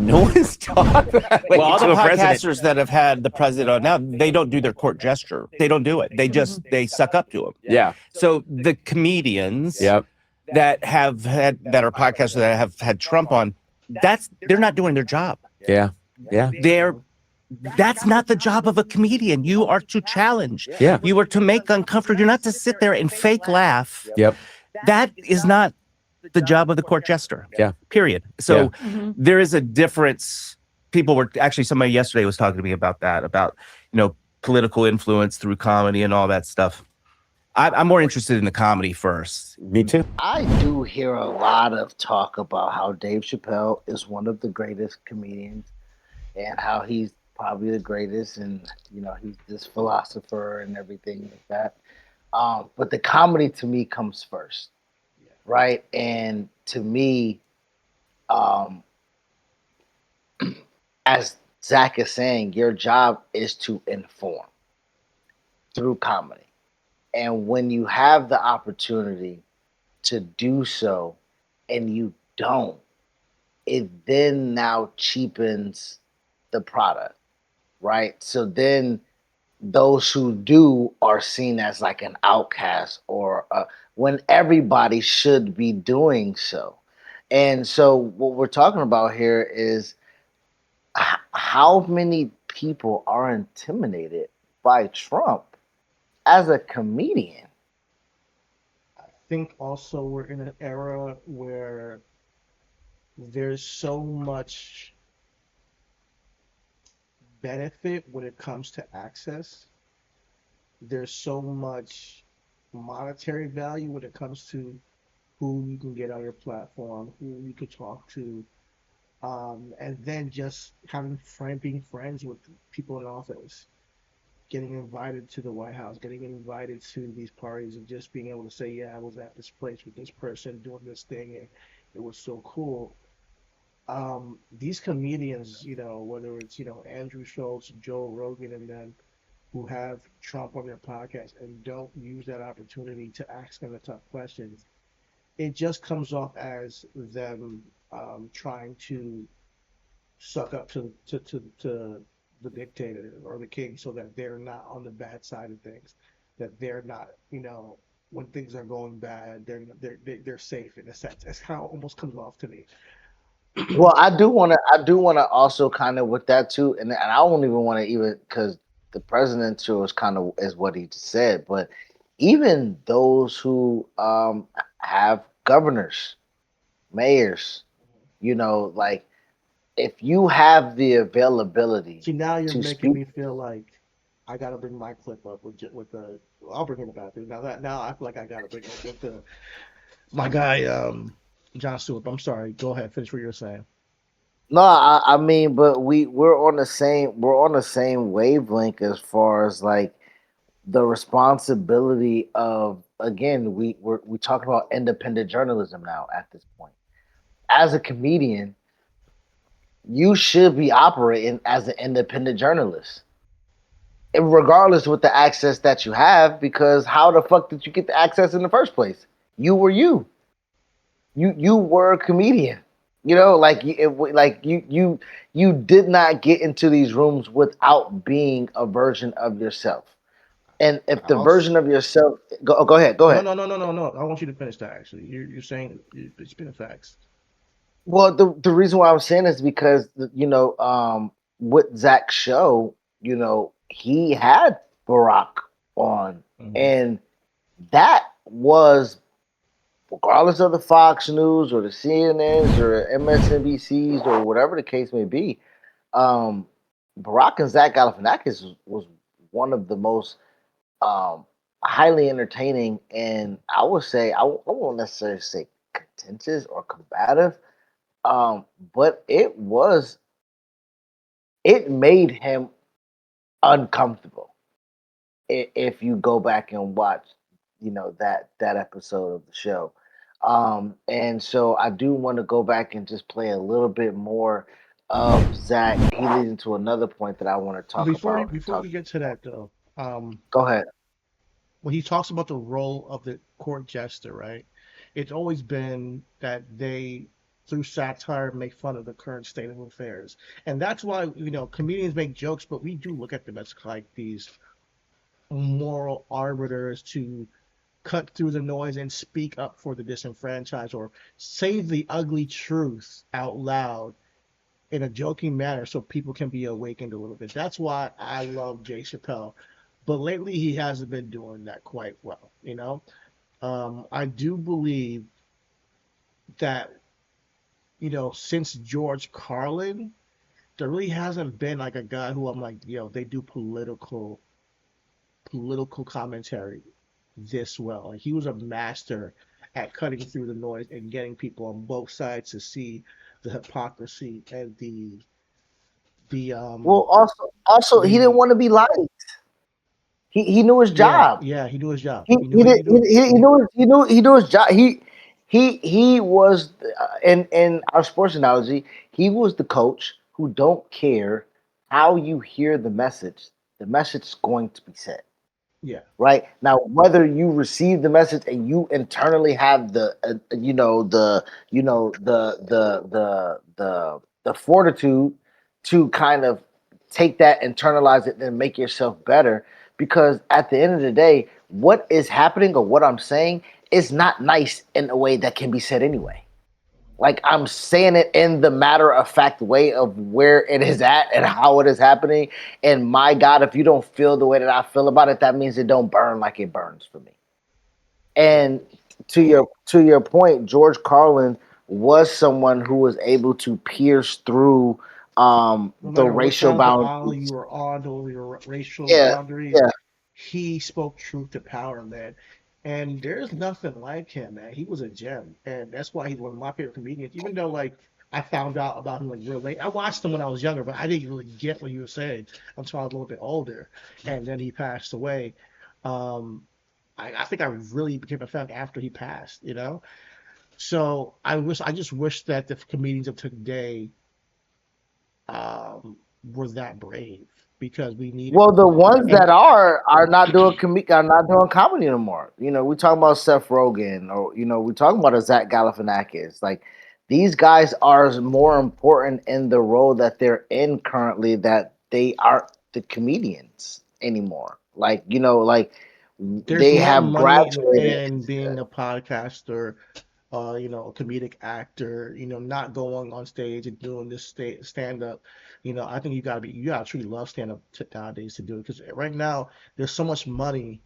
No one's talked that way Well, all the to a president. podcasters that have had the president on now, they don't do their court gesture. They don't do it. They just they suck up to him. Yeah. So the comedians Yep. that have had that are podcasters that have had Trump on, they're not doing their job. Yeah. Yeah. That's not the job of a comedian. You are to challenge. Yeah. You are to make uncomfortable. You're not to sit there and fake laugh. Yep. That is not the job of the court jester. Yeah. Period. So there is a difference. People were actually, somebody yesterday was talking to me about that, about, political influence through comedy and all that stuff. I'm more interested in the comedy first. Me too. I do hear a lot of talk about how Dave Chappelle is one of the greatest comedians and how he's probably the greatest, and he's this philosopher and everything like that. But the comedy to me comes first, right? And to me, as Zach is saying, your job is to inform through comedy. And when you have the opportunity to do so and you don't, it then now cheapens the product, right? So then those who do are seen as like an outcast, or when everybody should be doing so. And so what we're talking about here is how many people are intimidated by Trump as a comedian. I think also we're in an era where there's so much benefit when it comes to access. There's so much monetary value when it comes to who you can get on your platform, who you could talk to, and then just being friends with people in office, getting invited to the White House, getting invited to these parties, and just being able to say, "Yeah, I was at this place with this person doing this thing, and it was so cool." These comedians, whether it's Andrew Schultz, Joe Rogan, and then who have Trump on their podcast and don't use that opportunity to ask them the tough questions, it just comes off as them trying to suck up to the dictator or the king, so that they're not on the bad side of things, that they're not, when things are going bad, they're safe in a sense. That's how it almost comes off to me. Well, I do wanna also kind of with that too, and I don't even want to even because the president too is kind of is what he just said, but even those who have governors, mayors, like if you have the availability See, now you're to making speak. me feel like I gotta bring my clip up with the. I'll bring it back. Now I feel like I gotta bring it with the my guy Jon Stewart. I'm sorry. Go ahead. Finish what you're saying. No, I mean, but we're on the same wavelength as far as like the responsibility of, again, we talking about independent journalism now at this point. As a comedian, you should be operating as an independent journalist, and regardless with the access that you have, because how the fuck did you get the access in the first place? You were you were a comedian. You did not get into these rooms without being a version of yourself. And if the I'll. version of yourself, go ahead, go No, ahead. no, no, no, no, no. I want you to finish that. Actually, you're saying it's been a facts. Well, the reason why I'm saying is because with Zach's show, he had Barack on, Hmm. and that was, regardless of the Fox News or the CNNs or MSNBCs or whatever the case may be, um, Barack and Zach Galifianakis was one of the most um, highly entertaining, and I would say I won't necessarily say contentious or combative, but it made him uncomfortable if you go back and watch, that episode of the show. And so I do want to go back and just play a little bit more of Zach. He leads into another point that I want to talk Before you about. before you get to that though, Go ahead. when he talks about the role of the court jester, right? It's always been that they through satire make fun of the current state of affairs. And that's why, comedians make jokes, but we do look at them as like these moral arbiters to cut through the noise and speak up for the disenfranchised or say the ugly truth out loud in a joking manner so people can be awakened a little bit. That's why I love Jay Chappelle. But lately he hasn't been doing that quite well. I do believe that, since George Carlin, there really hasn't been like a guy who I'm like, they do political commentary this well. Like he was a master at cutting through the noise and getting people on both sides to see the hypocrisy and Well, also he didn't the want to be liked. He knew his job. yeah, he knew his job. He He knew he what did he doing. he knew his job. He was in our sports analogy. He was the coach who don't care how you hear the message. The message is going to be said. Yeah. Right now, whether you receive the message and you internally have the the fortitude to kind of take that, internalize it, and make yourself better, because at the end of the day, what is happening or what I'm saying is not nice in a way that can be said anyway. Like I'm saying it in the matter of fact way of where it is at and how it is happening. And my God, if you don't feel the way that I feel about it, that means it don't burn like it burns for me. And Exactly. to your point, George Carlin was someone who was able to pierce through No the matter what racial side of the aisle boundaries. you were on, or your racial Yeah, boundaries, yeah. he spoke truth to power, man. And there's nothing like him, man. He was a gem, and that's why he's one of my favorite comedians. Even though, like, I found out about him like real late. I watched him when I was younger, but I didn't really get what he was saying until I was a little bit older, and then he passed away. Um, I think I really became a fan after he passed. So I just wish that the comedians of today um, were that brave because we need it. Well, the ones And that are not doing are not doing comedy anymore. We talk about Seth Rogen, or we talk about a Zach Galifianakis. Like these guys are more important in the role that they're in currently, that they aren't the comedians anymore. Like there's they more have money graduated. in being a podcaster, a comedic actor, not going on stage and doing this stand up. I think you gotta truly love stand up nowadays to do it because right now there's so much money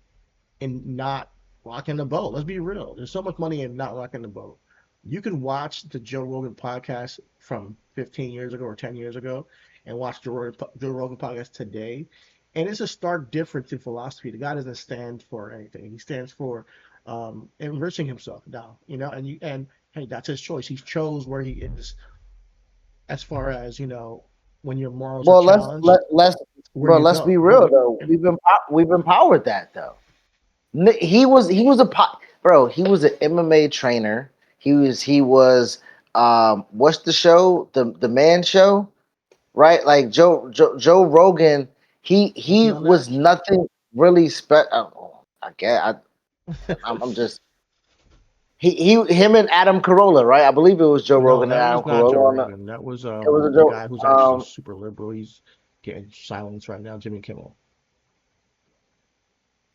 in not rocking the boat. Let's be real. There's so much money in not rocking the boat. You can watch the Joe Rogan podcast from 15 years ago or 10 years ago and watch Joe Rogan podcast today. And it's a stark difference in philosophy. The guy doesn't stand for anything. He stands for enriching himself now, and hey, that's his choice. He chose where he is as far as, when your morals are Well, let's challenged, let let's where bro. you Let's be go. But real though. We've empowered that though. He was bro. He was an MMA trainer. He was what's the show, the Man Show, right? Like Joe Rogan. was He he on that? was nothing really special. I guess I'm just him and Adam Carolla, right? I believe it was Joe No, Rogan and that Adam was not Joe Carolla on Rogan. That was it was a the guy who's actually Joe. super liberal. He's getting silenced right now, Jimmy Kimmel.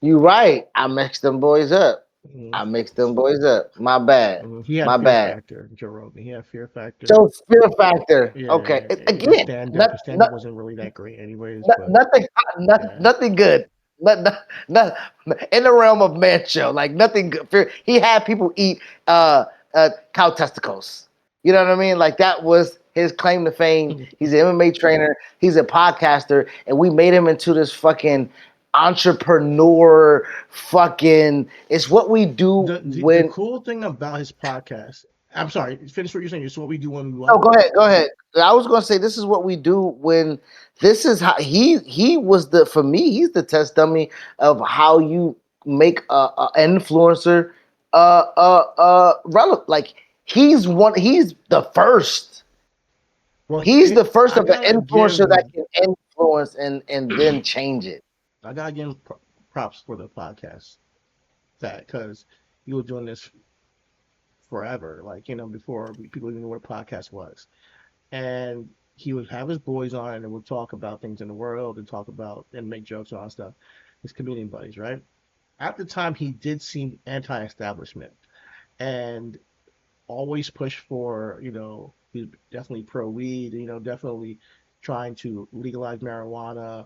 You right. I mixed them boys up. Mhm. I mixed them boys up. My bad. He had My Fear bad. Factor, Joe Rogan. He had Fear Factor. So Fear Factor. Okay. Yeah, his Again, stand up, his stand up wasn't really that great, anyways. But nothing, yeah, nothing good. Not, in the realm of man show, like nothing good. He had people eat cow testicles. You know what I mean? Like that was his claim to fame. He's an MMA trainer. He's a podcaster, and we made him into this fucking entrepreneur. Fucking, it's what we do the when. cool thing about his podcast. I'm sorry, finish what you're saying. It's what we do when we Oh, what? go ahead. Go ahead. I was gonna say this is what we do when this is how he was the for me he's the test dummy of how you make a influencer relevant. Like he's the first. Well, He's the first I of the gotta influencer give that can influence and then change it. I gotta give him props for the podcast that because he was doing this forever, before people even knew what a podcast was. And he would have his boys on and would talk about things in the world and talk about and make jokes and all that stuff. His comedian buddies, right? At the time, he did seem anti-establishment and always pushed for, he's definitely pro weed, definitely trying to legalize marijuana,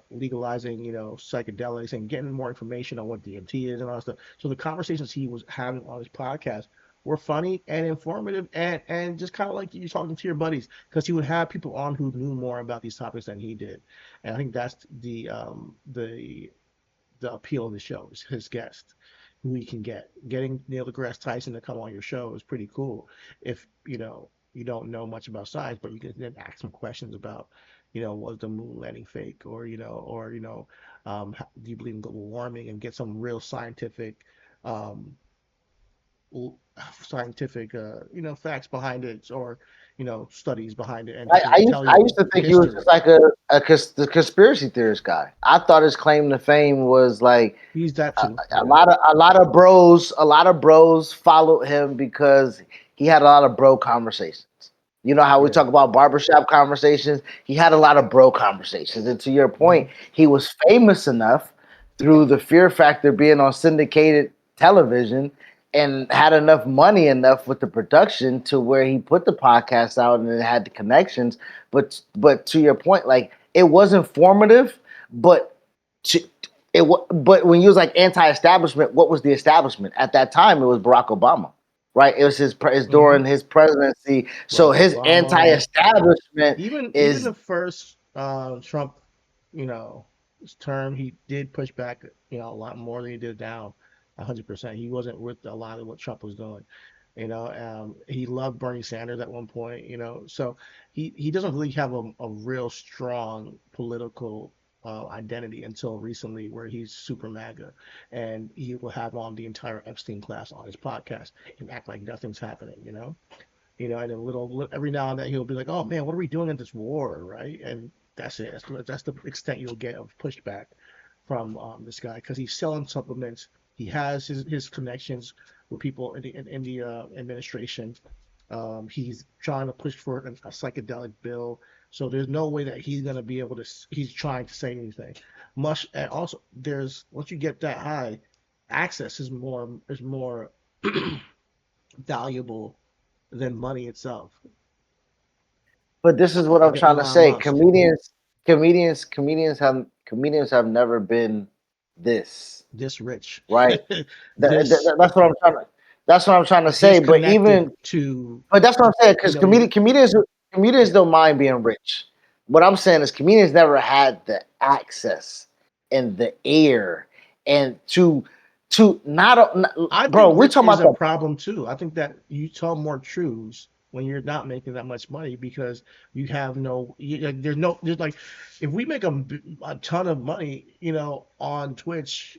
legalizing, psychedelics and getting more information on what DMT is and all that stuff. So the conversations he was having on his podcast were funny and informative and just kind of like you talking to your buddies because he would have people on who knew more about these topics than he did. And I think that's the appeal of the show is his guest who he can get. Getting Neil deGrasse Tyson to come on your show is pretty cool. If you don't know much about science, but you can then ask some questions about, was the moon landing fake, do you believe in global warming, and get some real um, scientific, facts behind it, or studies behind it, and I, I and used tell I you used to think he was just history. like the conspiracy theorist guy. I thought his claim to fame was like He's that a, too. a Yeah. lot of a lot of bros followed him because he had a lot of bro conversations. You know how we Yeah. talk about barbershop conversations? He had a lot of bro conversations. And to your Hmm. point, he was famous enough through the fear factor being on syndicated television and had enough money enough with the production to where he put the podcast out and it had the connections. But to your point, like it was informative, but to, but when you was like anti-establishment, what was the establishment at that time? It was Barack Obama, right? It was it's Hmm. during his presidency, so Barack his Obama, anti-establishment even is the first Trump, his term, he did push back, a lot more than he did now, 100%. He wasn't with a lot of what Trump was doing. He loved Bernie Sanders at one point, so he doesn't really have a real strong political identity until recently, where he's super MAGA, and he will have on the entire Epstein class on his podcast and act like nothing's happening, and a little every now and then he'll be like, "Oh man, what are we doing in this war?" Right? And that's it. That's the extent you'll get of pushback from this guy because he's selling supplements. He has his connections with people in the administration. He's trying to push for a psychedelic bill. So there's no way that he's gonna be able to. He's trying to say anything. Much and also there's once you get that high, access is more valuable than money itself. but this is what I'm Look at trying to Elon say. Musk. Comedians have never been this, This rich, right? this That's what I'm trying to this say. But connected even to but that's what I'm saying because your comedians yeah. don't mind being rich. What I'm saying is comedians never had the access and the air and to I bro. think We rich talking is about a the problem too. I think that you tell more truths when you're not making that much money because you have no like, there's like if we make a ton of money, on Twitch,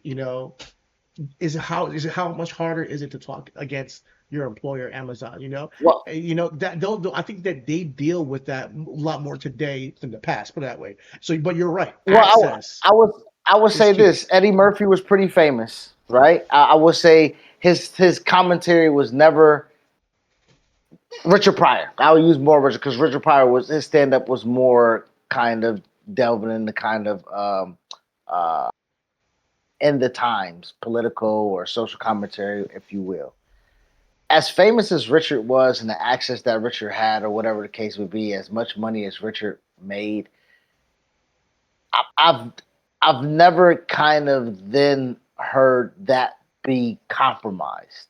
is it how much harder is it to talk against your employer Amazon, well. that I think that they deal with that a lot more today than the past, put it that way. So but you're right, Well, access I would is say key. this: Eddie Murphy was pretty famous, right? I would say his commentary was never Richard Pryor. I would use more Richard because Richard Pryor was his stand up was more kind of delving into kind of uh, in the times, political or social commentary, if you will. As famous as Richard was and the access that Richard had, or whatever the case would be, as much money as Richard made, I, I've never kind of then heard that be compromised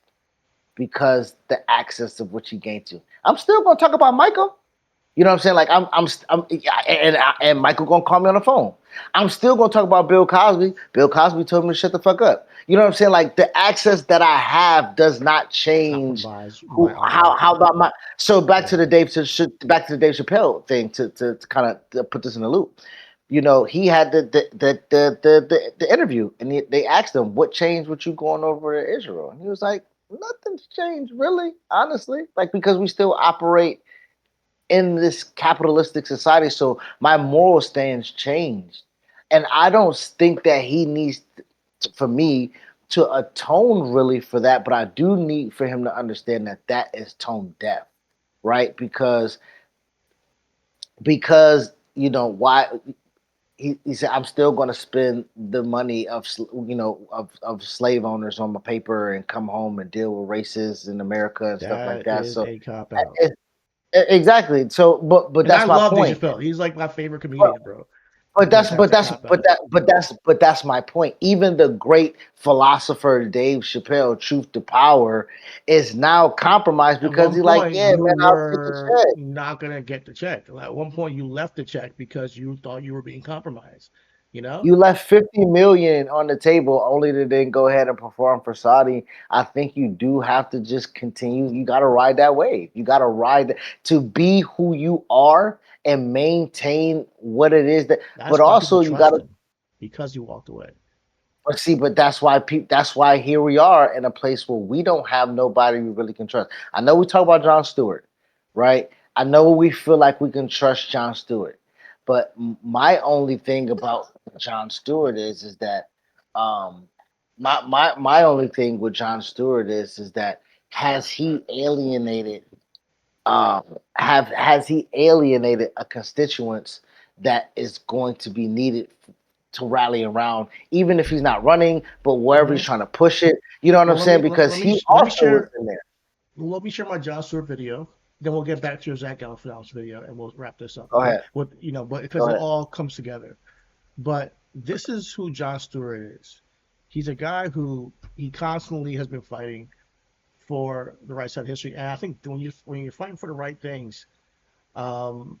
because the access of which he gained to. I'm still gonna talk about Michael. You know what I'm saying? Like I'm and Michael gonna call me on the phone. I'm still gonna talk about Bill Cosby. Bill Cosby told me to shut the fuck up. You know what I'm saying? Like the access that I have does not change Compromised who by all. how about my so Yeah. back to the Dave Chappelle thing to kind of put this in the loop. He had the interview and they asked him what changed with you going over to Israel, and he was like, nothing's changed really, honestly, like because we still operate in this capitalistic society. So my moral stance changed. And I don't think that he needs, for me, to atone really for that, but I do need for him to understand that that is tone deaf, right? Because you know why he said I'm still going to spend the money of of slave owners on my paper and come home and deal with racists in America and stuff like That that. is So a cop out. exactly. So, but And I that's my love Dave point. Chappelle. He's like my favorite comedian, bro. But But that's but that's a that's cop but out. that but that's my point. Even the great philosopher Dave Chappelle, Truth to Power, is now compromised At because one he's like, point, yeah, you man, I'll take a were check. not gonna get the check. At one point, you left the check because you thought you were being compromised. You know? You left 50 million on the table only to then go ahead and perform for Saudi. I think you do have to just continue. You got to ride that wave. You got to to be who you are and maintain what it is that. But That's why people also, you got trust to him because you walked away. But see, but that's why that's why here we are in a place where we don't have nobody we really can trust. I know we talk about Jon Stewart, right? I know we feel like we can trust Jon Stewart, but my only thing about Jon Stewart is that um my only thing with Jon Stewart is that has he alienated have has he alienated a constituents that is going to be needed to rally around, even if he's not running, but wherever he's Hmm. trying to push it. You know what I'm Well, let me saying? let, Because let me he sh- let me also was share in there. let me share my Jon Stewart video. Then we'll get back to your Zach Galifianakis video, and we'll wrap this up. Go Okay? ahead. What but because Go it ahead. all comes together. But this is who Jon Stewart is. He's a guy who he constantly has been fighting for the right side of history, and I think when you're fighting for the right things, um,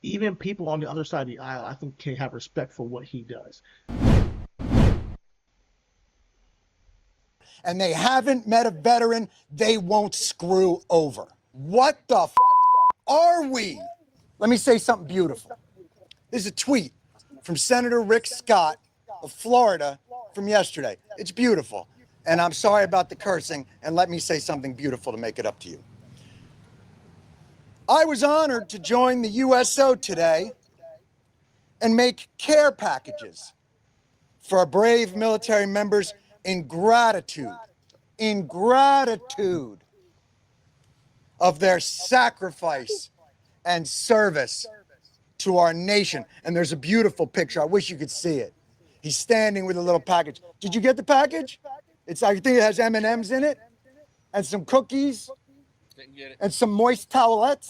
even people on the other side of the aisle, I think, can have respect for what he does. And they haven't met a veteran they won't screw over. What the are we? Let me say something beautiful. This is a tweet from Senator Rick Scott of Florida from yesterday. It's beautiful. And I'm sorry about the cursing, and let me say something beautiful to make it up to you. I was honored to join the USO today and make care packages for our brave military members in gratitude of their sacrifice and service to our nation. And there's a beautiful picture. I wish you could see it. He's standing with a little package. Did you get the package? I think it has M&Ms in it and some cookies and some moist towelettes.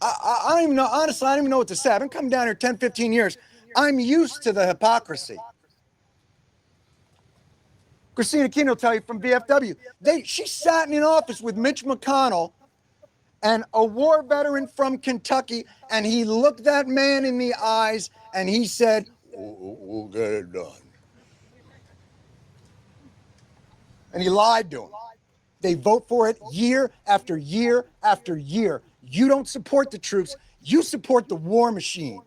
I don't even know, honestly, I don't even know what to say. I've been coming down here 10, 15 years. I'm used to the hypocrisy. Christina King will tell you from VFW. She sat in an office with Mitch McConnell and a war veteran from Kentucky, and he looked that man in the eyes and he said, we'll get it done. And he lied to him. They vote for it year after year after year. You don't support the troops, you support the war machine.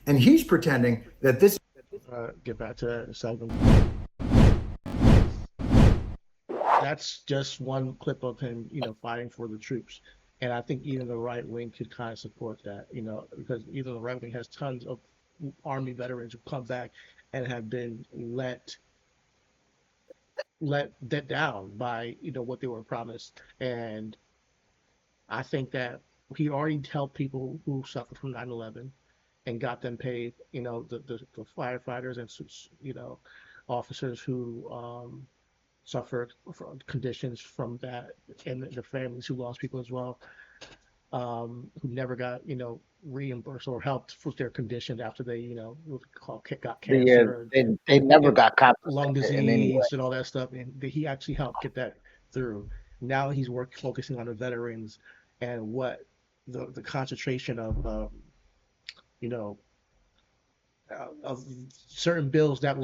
And he's pretending that this. Get back to that in a second. That's just one clip of him, fighting for the troops. And I think even the right wing could kind of support that, because either the right wing has tons of Army veterans who come back and have been let that down by what they were promised. And I think that he already helped people who suffered from 9/11 and got them paid. The firefighters and officers who suffered from conditions from that, and the families who lost people as well, who never got reimbursed or helped with their conditions after they got cancer They never and got lung compensated in any way. disease and all that stuff, and he actually helped get that through. Now he's focusing on the veterans and what the concentration of you know of certain bills that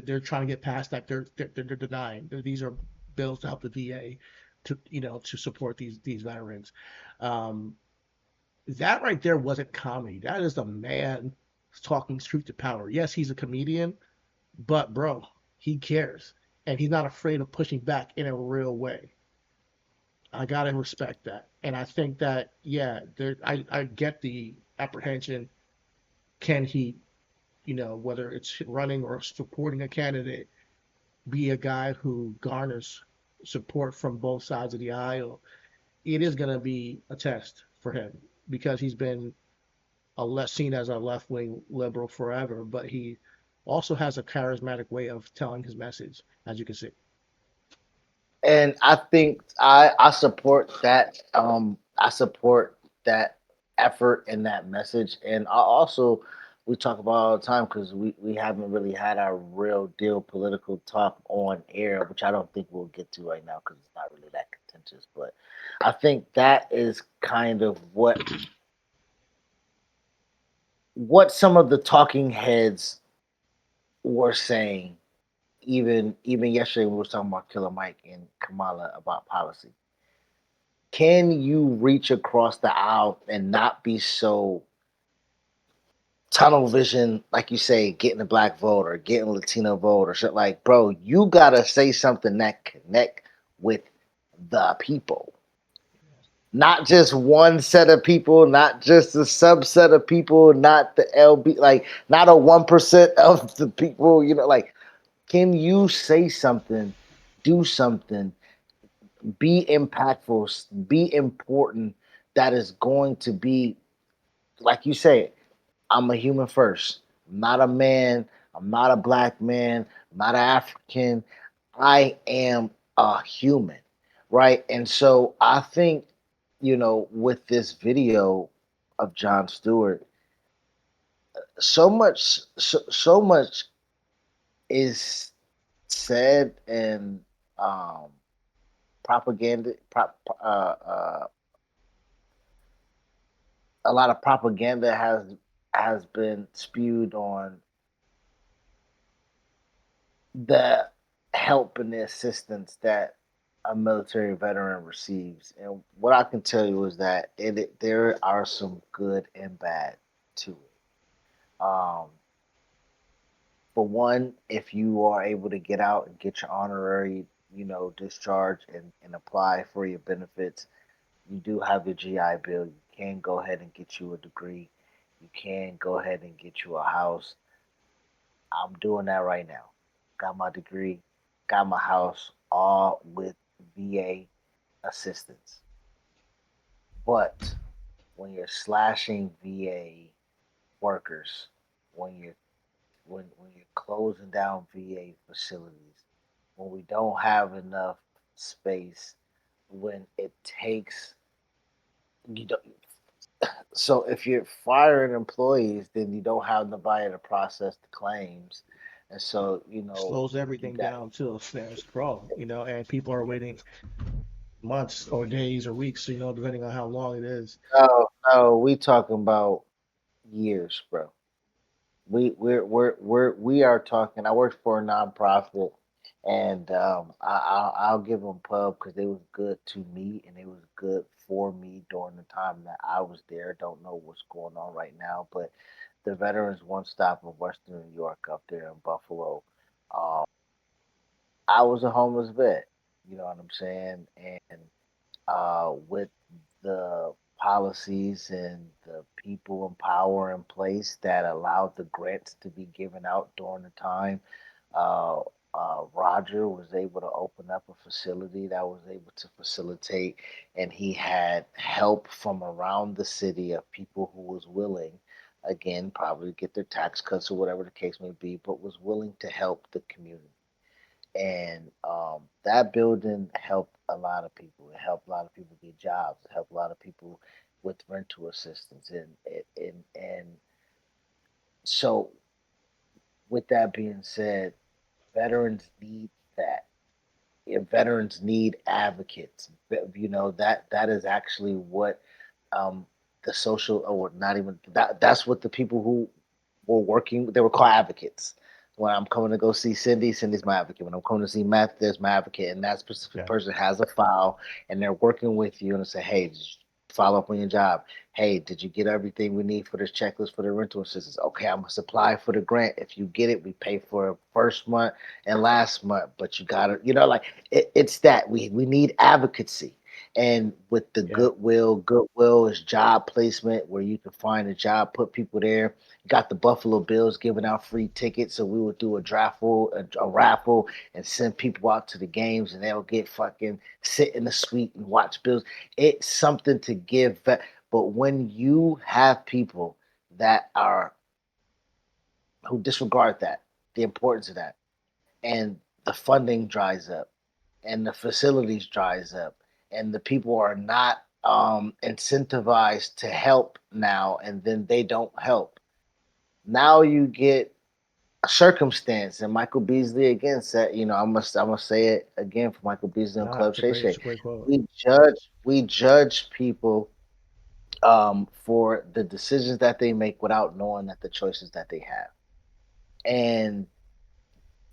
they're trying to get passed that they're denying. These are bills to help the VA to support these veterans. Um, that right there wasn't comedy. That is a man talking truth to power. Yes, he's a comedian, but bro, he cares and he's not afraid of pushing back in a real way. I gotta respect that, and I think that, yeah, I get the apprehension. Can he whether it's running or supporting a candidate, be a guy who garners support from both sides of the aisle. It is going to be a test for him because he's been a less seen as a left wing liberal forever, but he also has a charismatic way of telling his message, as you can see. And I think I support that. I support that effort and that message. And I also we talk about all the time because we haven't really had our real deal political talk on air, which I don't think we'll get to right now because it's not really that contentious. But I think that is kind of what some of the talking heads were saying. Even yesterday we were talking about Killer Mike and Kamala about policy. Can you reach across the aisle and not be so tunnel vision, like you say, getting a black vote or getting a Latino vote or shit? Like, bro, you gotta say something that connect with the people, not just one set of people, not just a subset of people, not the LB, like not a 1% of the people. Like, can you say something, do something, be impactful, be important, that is going to be, like you say, I'm a human first. I'm not a man. I'm not a black man. I'm not an African. I am a human, right? And so I think, with this video of Jon Stewart, so much is said and um, propaganda, a lot of propaganda has been spewed on the help and the assistance that a military veteran receives. And what I can tell you is that there are some good and bad to it. For one, if you are able to get out and get your honorary, discharge and apply for your benefits, you do have your GI Bill. You can go ahead and get you a degree. You can go ahead and get you a house. I'm doing that right now. Got my degree, got my house, all with VA assistance. But when you're slashing VA workers, when you're when you're closing down VA facilities, when we don't have enough space, when it takes you don't so if you're firing employees, then you don't have nobody to process the claims. And so, Slows you everything got down to a status quo, and people are waiting months or days or weeks, depending on how long it is. no, we talking about years, bro. We are talking. I worked for a nonprofit, and I'll give them pub because they was good to me and it was good for me during the time that I was there. Don't know what's going on right now, but the Veterans One Stop in Western New York up there in Buffalo. Um, I was a homeless vet. You know what I'm saying? And with the policies and the people in power in place that allowed the grants to be given out during the time, uh, Roger was able to open up a facility that was able to facilitate, and he had help from around the city of people who was willing, again, probably get their tax cuts or whatever the case may be, but was willing to help the community. And that building helped a lot of people. It helped a lot of people get jobs. It helped a lot of people with rental assistance. And so, with that being said, veterans need that. Veterans need advocates. That is actually what um, the social, or not even that. That's what the people who were working. They were called advocates. When I'm coming to go see Cindy, Cindy's my advocate. When I'm coming to see Matt, there's my advocate, and that specific Yeah. person has a file, and they're working with you and say, "Hey, just follow up on your job. Hey, did you get everything we need for this checklist for the rental assistance? Okay, I'm gonna supply for the grant. If you get it, we pay for first month and last month, but you gotta, like it's that we need advocacy, And with the Yeah. goodwill is job placement where you can find a job, put people there. You got the Buffalo Bills giving out free tickets, so we would do a raffle, and send people out to the games, and they'll get fucking sit in the suite and watch Bills. It's something to give back. But when you have people that are who disregard that, the importance of that, and the funding dries up, and the facilities dries up, and the people are not incentivized to help now, and then they don't help. Now you get a circumstance, and Michael Beasley again said, I'm gonna say it again for Michael Beasley on Nah, Club Shay Shay. it's a great quote. We judge people for the decisions that they make without knowing that the choices that they have. And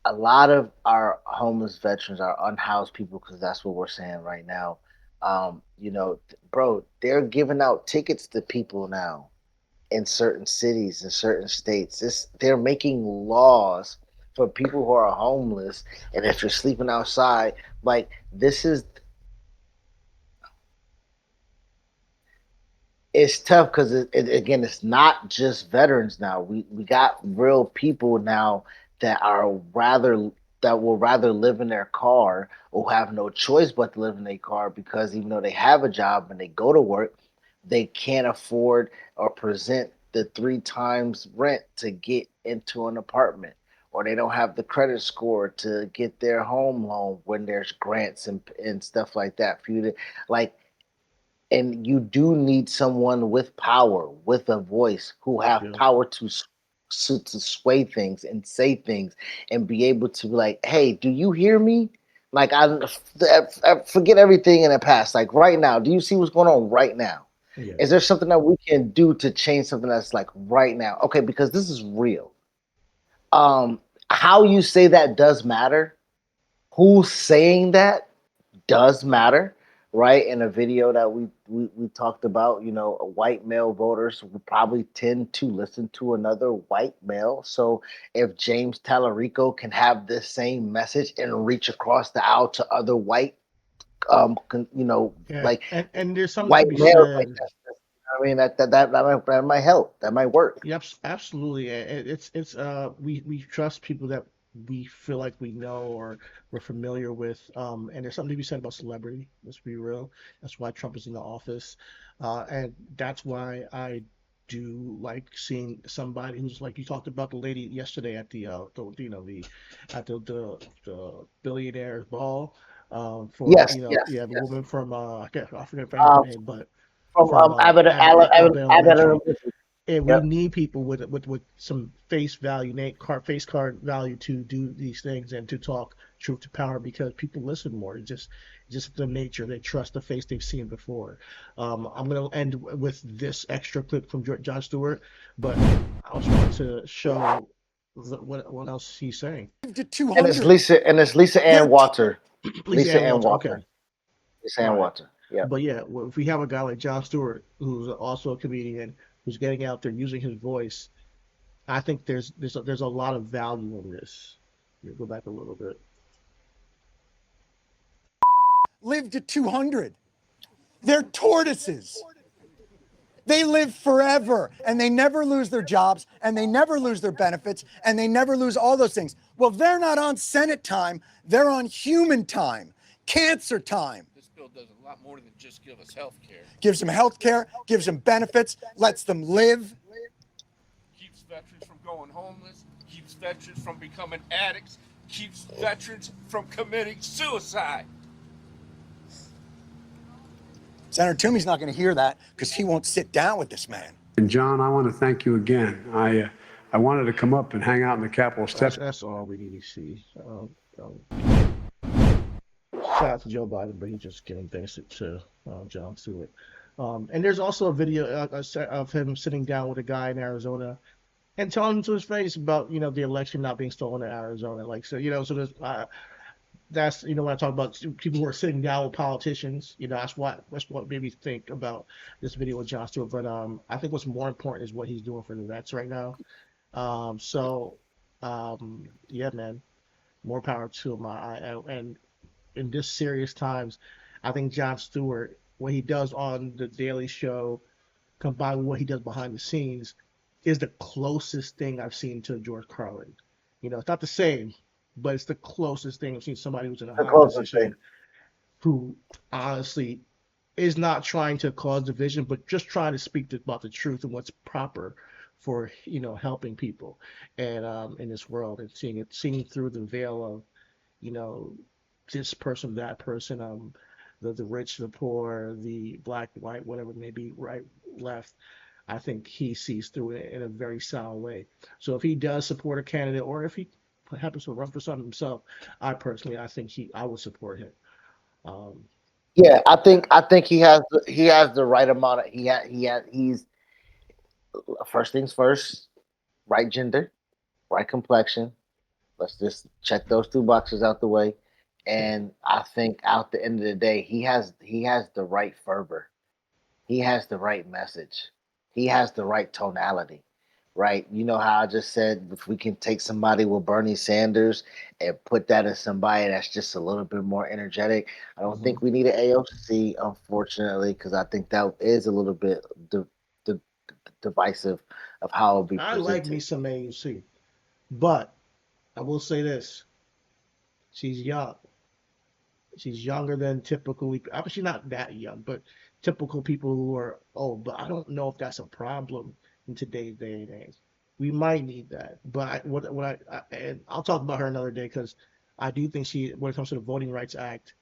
a lot of our homeless veterans are unhoused people because that's what we're saying right now. Bro, they're giving out tickets to people now in certain cities in certain states. They're making laws for people who are homeless, and if you're sleeping outside, like this is it's tough because again, it's not just veterans now. We got real people now that are rather that will rather live in their car or have no choice but to live in their car because even though they have a job and they go to work, they can't afford or present the three times rent to get into an apartment. Or they don't have the credit score to get their home loan when there's grants and stuff like that for you to like and you do need someone with power, with a voice, who have Yeah. power to sway things and say things and be able to be like, hey, do you hear me? Like I forget everything in the past. Like right now, do you see what's going on right now? Yeah. Is there something that we can do to change something that's like right now? Okay, because this is real. Um, how you say that does matter. Who's saying that does matter, right? In a video that we talked about, white male voters will probably tend to listen to another white male. So if James Tallarico can have this same message and reach across the aisle to other white, Yeah. like And there's something to white be males, like said. I mean that might help. That might work. Yep, absolutely. It's we trust people that we feel like we know or we're familiar with. And there's something to be said about celebrity. Let's be real. That's why Trump is in the office, and that's why I do like seeing somebody who's like you talked about the lady yesterday at the billionaires ball. For Yes, yes, the yes. woman from I forget her Uh, name, but from from Abbott Abbott. Elementary, and we Yep. need people with some face value, face card value to do these things and to talk truth to power because people listen more. It's just the nature. They trust the face they've seen before. I'm gonna end with this extra clip from Jon Stewart, but I also want to show what else he's saying. To And it's 200. Lisa They're Ann Walter. Lisa Lisa Ann Ann Walter. Okay. Walter. Lisa All Ann right. Walter. Yep. But yeah, if we have a guy like Jon Stewart, who's also a comedian, who's getting out there using his voice, I think there's a lot of value in this. Let me go back a little bit. Live to 200. They're tortoises. They live forever and they never lose their jobs and they never lose their benefits and they never lose all those things. Well, they're not on Senate time, they're on human time, cancer time. This bill does a lot more than just give us health care. Gives them health care, gives them benefits, lets them live. Keeps veterans from going homeless, keeps veterans from becoming addicts, keeps veterans from committing suicide. Senator Toomey's not going to hear that because he won't sit down with this man. And John, I want to thank you again. I wanted to come up and hang out in the Capitol steps. That's all we need to see. Shout out to Joe Biden, but he's just giving thanks to Jon Stewart. And there's also a video of him sitting down with a guy in Arizona and telling him to his face about the election not being stolen in Arizona. Like so there's that's when I talk about people who are sitting down with politicians, that's what made me think about this video with Jon Stewart. But I think what's more important is what he's doing for the vets right now. Yeah, man, more power to him. And in this serious times, I think Jon Stewart, what he does on the Daily Show, combined with what he does behind the scenes, is the closest thing I've seen to George Carlin. You know, it's not the same, but it's the closest thing I've seen somebody who's in a The high closest thing. position who honestly is not trying to cause division, but just trying to speak about the truth and what's proper for helping people and in this world and seeing through the veil of you know this person, that person, the rich, the poor, the black, white, whatever it may be, right, left. I think he sees through it in a very sound way. So if he does support a candidate, or if he happens to run for something himself, I think I would support him. Um, Yeah, I think he has the right amount of he's first things first, right gender, right complexion. Let's just check those two boxes out the way. And I think out the end of the day, he has the right fervor. He has the right message. He has the right tonality. Right? You know how I just said if we can take somebody with Bernie Sanders and put that in somebody that's just a little bit more energetic. I don't mhm. think we need an AOC, unfortunately, because I think that is a little bit di- divisive of how it'll be I like me presented. some AUC, but I will say this: she's young. She's younger than typically. She's not that young, but typical people who are old. But I don't know if that's a problem in today's day and age. We might need that, but and I'll talk about her another day because I do think when it comes to the Voting Rights Act,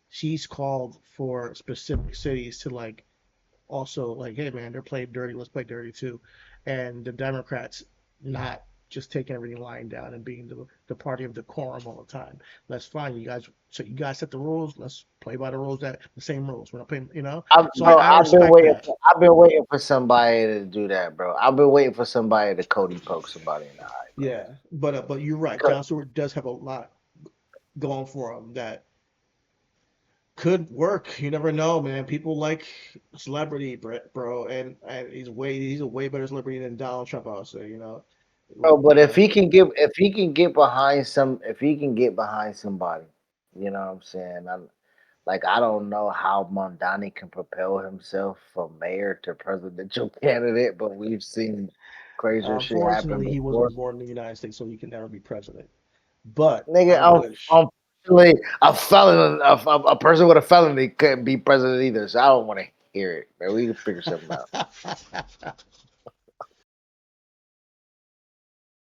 she's called for specific cities to like also like, hey man, they're playing dirty, let's play dirty too. And the Democrats not just taking everything lying down and being the party of decorum all the time. That's fine. You guys set the rules. Let's play by the rules, that the same rules. We're not playing, you know. So Bro, I respect that. I've been waiting for somebody to do that, bro. I've been waiting for somebody to Cody poke somebody in the eye, bro. Yeah, but you're right. Co- Jon Stewart does have a lot going for him that could work. You never know, man. People like celebrity, bro, and he's a way better celebrity than Donald Trump. I'll say, Bro, but you know. if he can get behind if he can get behind somebody, you know what I'm saying? I don't know how Mondani can propel himself from mayor to presidential candidate, but we've seen crazier shit happen Unfortunately, he before. wasn't born in the United States, so he can never be president. But Nigga, I wish. unfortunately, a person with a felony couldn't be president either. So I don't want to hear it, man. We can figure something out.